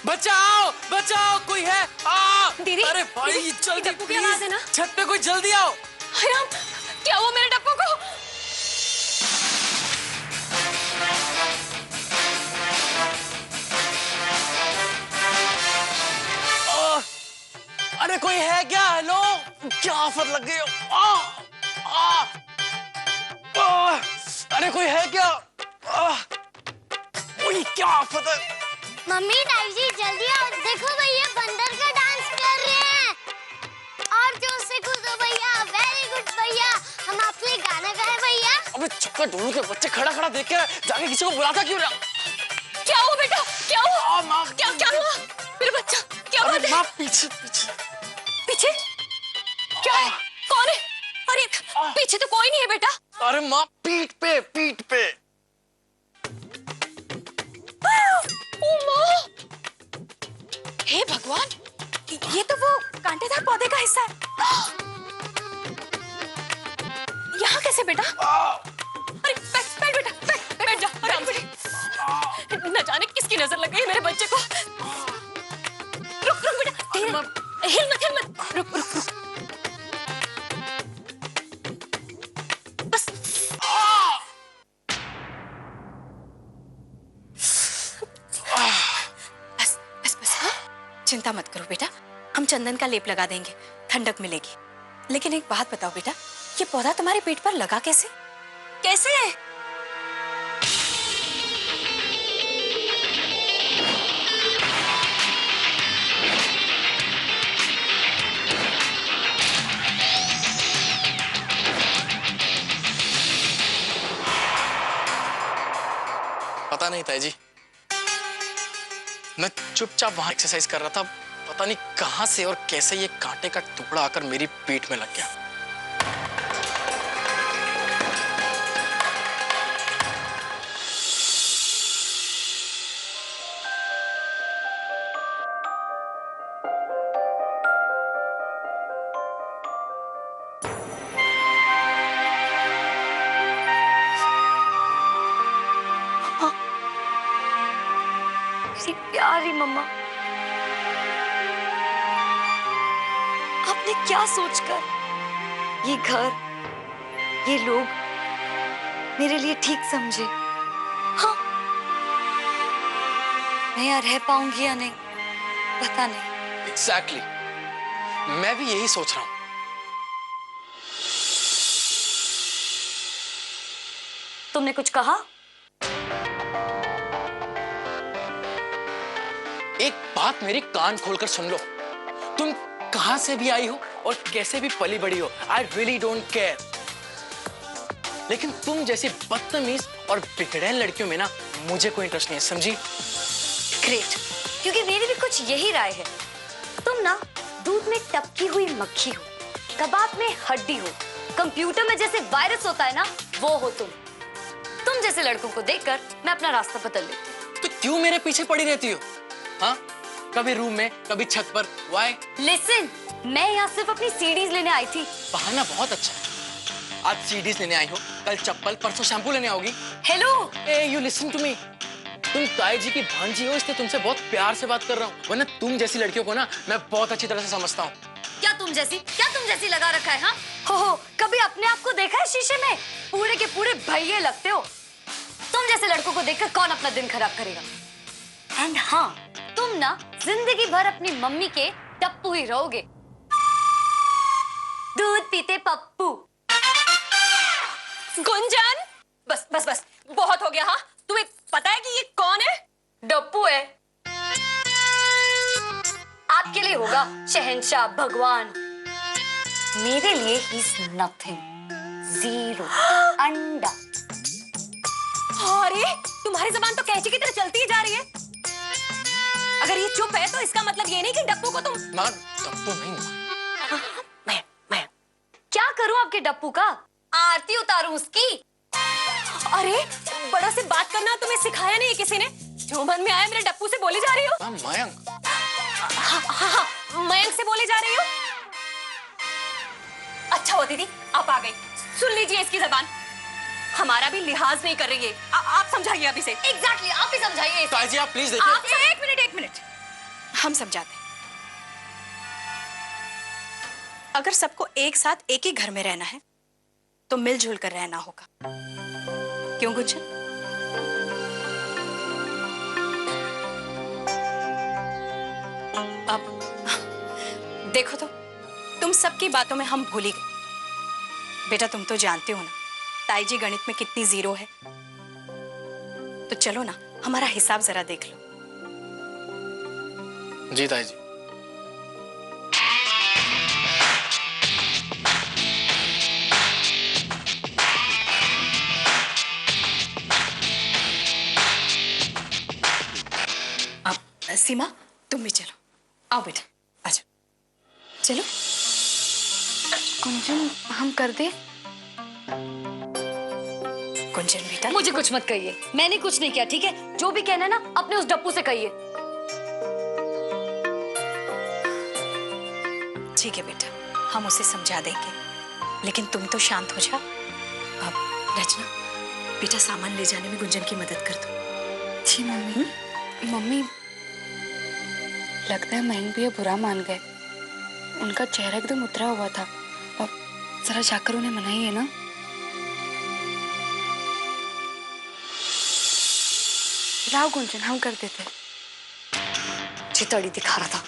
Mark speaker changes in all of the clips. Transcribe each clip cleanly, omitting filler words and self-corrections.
Speaker 1: बचाओ बचाओ, कोई है?
Speaker 2: दीदी,
Speaker 1: अरे भाई जल्दी,
Speaker 2: डप्पू की आवाज है ना?
Speaker 1: छत पे कोई, जल्दी आओ।
Speaker 2: राम, क्या हुआ मेरे डप्पू को?
Speaker 1: अरे कोई है क्या? हेलो, क्या आफत लग गई? अरे कोई है क्या? क्या आफत है?
Speaker 3: मम्मी दादी जल्दी आओ, देखो भैया बंदर का डांस कर रहे हैं। और जोर से कूदो भैया, वेरी गुड भैया। हम आपके लिए गाना गाए भैया।
Speaker 1: अबे चुपका, ढोलू के बच्चे खड़ा खड़ा देख के जाके किसी को बुलाता क्यों रहा?
Speaker 2: क्या हुआ बेटा, क्या हुआ?
Speaker 1: माँ,
Speaker 2: क्या क्या हुआ मेरे बच्चा? क्या बात है?
Speaker 1: माँ पीछे पीछे
Speaker 2: पीछे क्या है? कौन है? अरे पीछे तो कोई नहीं है बेटा।
Speaker 1: अरे माँ, पीठ पे पीठ पे।
Speaker 2: ओ माँ, हे भगवान, ये तो वो कांटेदार पौधे का हिस्सा है। यहाँ कैसे बेटा? अरे बैठ बेटा, बैठ जा आराम से। न जाने किसकी नजर लग गई मेरे बच्चे को। रुक रुक बेटा, हिल मत, रुक रुक रुक। बस बस, हाँ? चिंता मत करो बेटा, हम चंदन का लेप लगा देंगे, ठंडक मिलेगी। लेकिन एक बात बताओ बेटा, ये पौधा तुम्हारे पेट पर लगा कैसे? कैसे?
Speaker 1: पता नहीं ताई जी, मैं चुपचाप वहां एक्सरसाइज कर रहा था, पता नहीं कहां से और कैसे ये कांटे का टुकड़ा आकर मेरी पीठ में लग गया।
Speaker 2: प्यारी मम्मा, आपने क्या सोचकर ये घर, ये लोग मेरे लिए ठीक समझे? हाँ, मैं यहाँ रह पाऊंगी या नहीं पता नहीं।
Speaker 1: Exactly. मैं भी यही सोच रहा हूं।
Speaker 2: तुमने कुछ कहा?
Speaker 1: एक बात मेरी कान खोलकर सुन लो, तुम कहां से भी आई हो और कैसे भी पली बड़ी हो, आई रियली डोंट केयर, लेकिन तुम जैसी बदतमीज और बिगड़ैल लड़कियों में ना मुझे कोई इंटरेस्ट नहीं है, समझी?
Speaker 2: ग्रेट, क्योंकि मेरी भी कुछ यही राय है। तुम ना दूध में टपकी हुई मक्खी हो, कबाब में हड्डी हो, कंप्यूटर में जैसे वायरस होता है ना, वो हो तुम जैसे लड़कों को देखकर मैं अपना रास्ता बदल लेती हूँ।
Speaker 1: तो क्यों मेरे पीछे पड़ी रहती हो? हाँ, कभी रूम में, कभी छत पर। Why?
Speaker 2: Listen, मैं यहाँ सिर्फ अपनी सीडीज लेने आई थी।
Speaker 1: बहाना बहुत अच्छा है। आज सीडीज लेने आई हो, कल चप्पल, परसों शैम्पू लेने आओगी।
Speaker 2: Hello,
Speaker 1: you listen to me. तुम ताई जी की भांजी हो, इसलिए तुमसे बहुत प्यार से बात कर रहा हूँ, वरना तुम जैसी लड़कियों को ना मैं बहुत अच्छी तरह से समझता हूँ।
Speaker 2: क्या तुम जैसी लगा रखा है? हाँ, हो कभी अपने आप को देखा है शीशे में? पूरे के पूरे भैये लगते हो। तुम जैसे लड़कों को देखकर कौन अपना दिन खराब करेगा? एंड हाँ, तुम ना जिंदगी भर अपनी मम्मी के टप्पू ही रहोगे, दूध पीते पप्पू। गुंजन, बस बस बस, बहुत हो गया। हाँ, तुम्हें पता है कि ये कौन है? डप्पू है। आपके लिए होगा शहंशाह भगवान, मेरे लिए ही नथिंग, जीरो, अंडा। अरे तुम्हारी जुबान तो कैंची की तरह चलती ही जा रही है। अगर ये चुप है तो इसका मतलब ये नहीं कि डप्पू को तुम।
Speaker 1: माँ, डप्पू नहीं।
Speaker 2: मैं क्या करूं आपके डप्पू का? आरती उतारूं उसकी? अरे बड़ों से बात करना तुम्हें सिखाया नहीं किसी ने? जो मन में आया मेरे डप्पू से बोली जा रही हो?
Speaker 1: मयंक।
Speaker 2: हाँ, मयंक से बोली जा रही हो? अच्छा हो दीदी, आप आ गई। सुन लीजिए इसकी जबान।
Speaker 4: हमारा भी लिहाज नहीं कर रही है। आप समझाइए अभी से।
Speaker 2: एग्जैक्टली आप ही समझाइए इसे।
Speaker 1: ताई जी आप प्लीज देखिए।
Speaker 4: आप एक मिनट हम समझाते हैं। अगर सबको एक साथ एक ही घर में रहना है तो मिलजुल कर रहना होगा। क्यों गुंजन? अब देखो तो, तुम सबकी बातों में हम भूल ही गए। बेटा तुम तो जानते हो ना ताई जी गणित में कितनी जीरो है। तो चलो ना हमारा हिसाब जरा देख लो।
Speaker 1: जी ताई जी।
Speaker 4: अब सीमा तुम भी चलो। आओ बेटा आ जाओ। चलो
Speaker 2: कुंजन हम कर दे।
Speaker 4: कुंजन बेटा
Speaker 2: मुझे कुछ मत कहिए, मैंने कुछ नहीं किया, ठीक है? जो भी कहना है ना अपने उस डप्पू से कहिए।
Speaker 4: ठीक है बेटा, हम उसे समझा देंगे, लेकिन तुम तो शांत हो जाओ। अब रचना बेटा सामान ले जाने में गुंजन की मदद कर दो।
Speaker 5: जी मम्मी। मम्मी लगता है मयंक भैया बुरा मान गए। उनका चेहरा एकदम उतरा हुआ था। अब जरा जाकर उन्हें मनाइए ना। लाओ गुंजन हम कर देते।
Speaker 2: चितड़ी दिखा रहा था।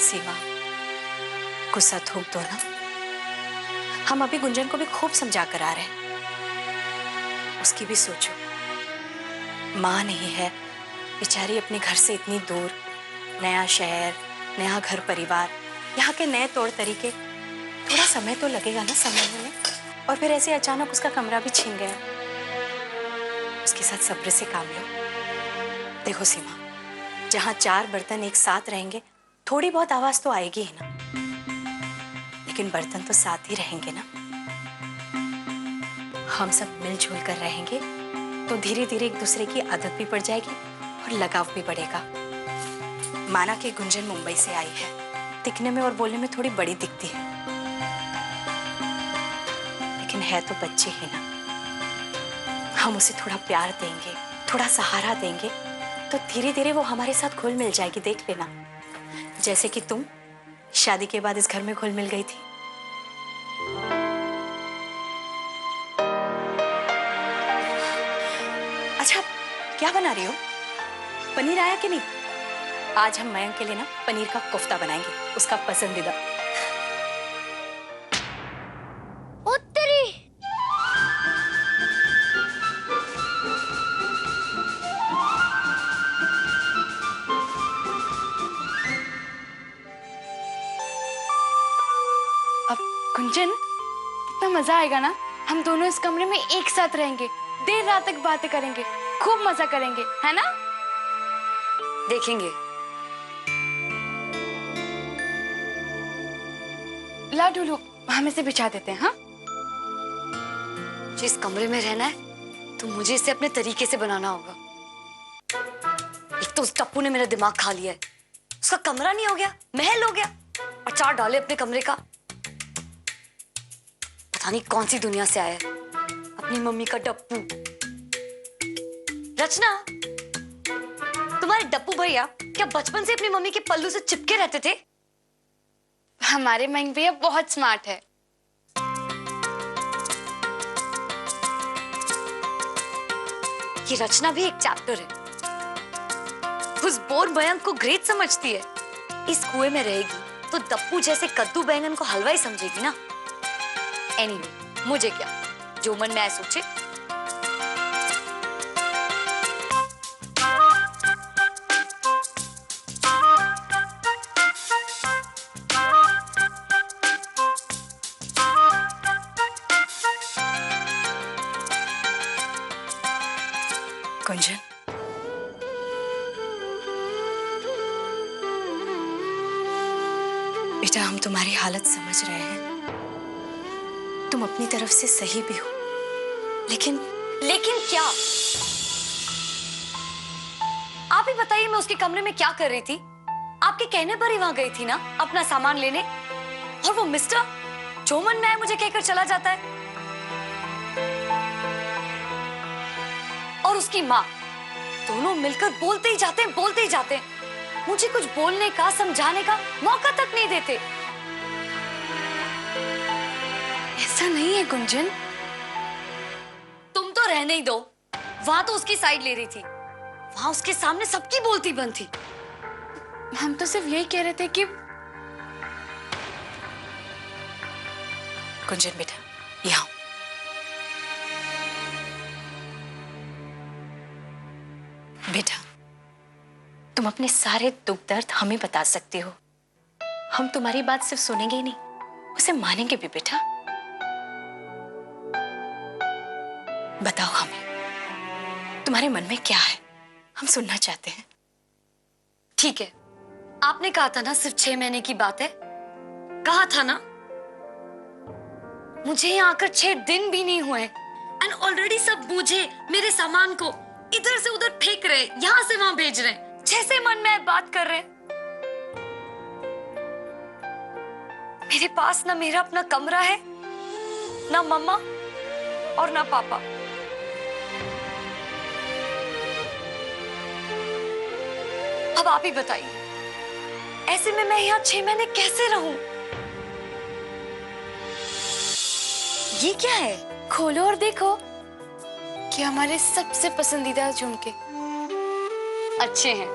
Speaker 4: सीमा गुस्सा थूक दो ना। हम अभी गुंजन को भी खूब समझा कर आ रहे हैं। उसकी भी सोचो, माँ नहीं है बेचारी, अपने घर से इतनी दूर, नया शहर, नया घर परिवार, यहाँ के नए तौर तरीके, थोड़ा समय तो लगेगा ना समझने में। और फिर ऐसे अचानक उसका कमरा भी छीन गया। उसके साथ सब्र से काम लो। देखो सीमा, जहाँ 4 बर्तन एक साथ रहेंगे थोड़ी बहुत आवाज तो आएगी ही ना, लेकिन बर्तन तो साथ ही रहेंगे ना। हम सब मिलजुल कर रहेंगे तो धीरे धीरे एक दूसरे की आदत भी पड़ जाएगी और लगाव भी बढ़ेगा। माना कि गुंजन मुंबई से आई है, दिखने में और बोलने में थोड़ी बड़ी दिखती है, लेकिन है तो बच्चे ही ना। हम उसे थोड़ा प्यार देंगे, थोड़ा सहारा देंगे तो धीरे धीरे वो हमारे साथ घुल मिल जाएगी। देख लेना, जैसे कि तुम शादी के बाद इस घर में घुल मिल गई थी। अच्छा क्या बना रही हो? पनीर आया कि नहीं? आज हम मयंक के लिए ना पनीर का कोफ्ता बनाएंगे, उसका पसंदीदा।
Speaker 3: उत्तरी
Speaker 5: अब गुंजन कितना मजा आएगा ना। हम दोनों इस कमरे में एक साथ रहेंगे, देर रात तक बातें करेंगे, खूब मजा करेंगे, है ना?
Speaker 2: देखेंगे।
Speaker 5: ला ढूलू हम इसे बिछा देते हैं। हाँ
Speaker 2: जिस कमरे में रहना है तो मुझे इसे अपने तरीके से बनाना होगा। एक तो उस टप्पू ने मेरा दिमाग खा लिया है। उसका कमरा नहीं हो गया, महल हो गया, और 4 डाले अपने कमरे का। पता नहीं कौन सी दुनिया से आया है, अपनी मम्मी का डप्पू। रचना, तुम्हारे डप्पू भैया क्या बचपन से अपनी मम्मी के पल्लू से चिपके रहते थे?
Speaker 5: हमारे मयंक भैया बहुत स्मार्ट है।
Speaker 2: ये रचना भी एक चैप्टर है। उस बोर मयंक को ग्रेट समझती है। इस कुएं में रहेगी तो दप्पू जैसे कद्दू बैंगन को हलवा ही समझेगी ना। एनीवे, मुझे क्या, जो मन में आए सोचे।
Speaker 4: गुंजन, बेटा हम तुम्हारी हालत समझ रहे हैं। तुम तुम अपनी तरफ से सही भी हो, लेकिन
Speaker 2: लेकिन क्या? आप ही बताइए, मैं उसके कमरे में क्या कर रही थी? आपके कहने पर ही वहां गई थी ना अपना सामान लेने, और वो मिस्टर जो मन में आए मुझे कहकर चला जाता है। और उसकी माँ, दोनों मिलकर बोलते ही जाते हैं, बोलते ही जाते हैं। मुझे कुछ बोलने का, समझाने का मौका तक नहीं देते।
Speaker 5: ऐसा नहीं है गुंजन।
Speaker 2: तुम तो रहने ही दो, वहां तो उसकी साइड ले रही थी, वहां उसके सामने सबकी बोलती बंद थी।
Speaker 5: हम तो सिर्फ यही कह रहे थे कि
Speaker 4: गुंजन बेटा, यहाँ बेटा, तुम अपने सारे दुख दर्द हमें बता सकती हो। हम तुम्हारी बात सिर्फ सुनेंगे ही नहीं, उसे मानेंगे भी बेटा। बताओ हमें, तुम्हारे मन में क्या है? हम सुनना चाहते हैं।
Speaker 2: ठीक है, आपने कहा था ना सिर्फ 6 महीने की बात है, कहा था ना। मुझे यहाँ आकर 6 दिन भी नहीं हुए एंड ऑलरेडी सब मुझे, मेरे सामान को इधर से उधर फेंक रहे, यहाँ से वहां भेज रहे, जैसे मन में बात कर रहे। मेरे पास ना मेरा अपना कमरा है, ना मम्मा और ना पापा। अब आप ही बताइए, ऐसे में मैं यहाँ 6 महीने कैसे रहूं? ये क्या है?
Speaker 5: खोलो और देखो कि हमारे सबसे पसंदीदा झुमके।
Speaker 2: अच्छे हैं,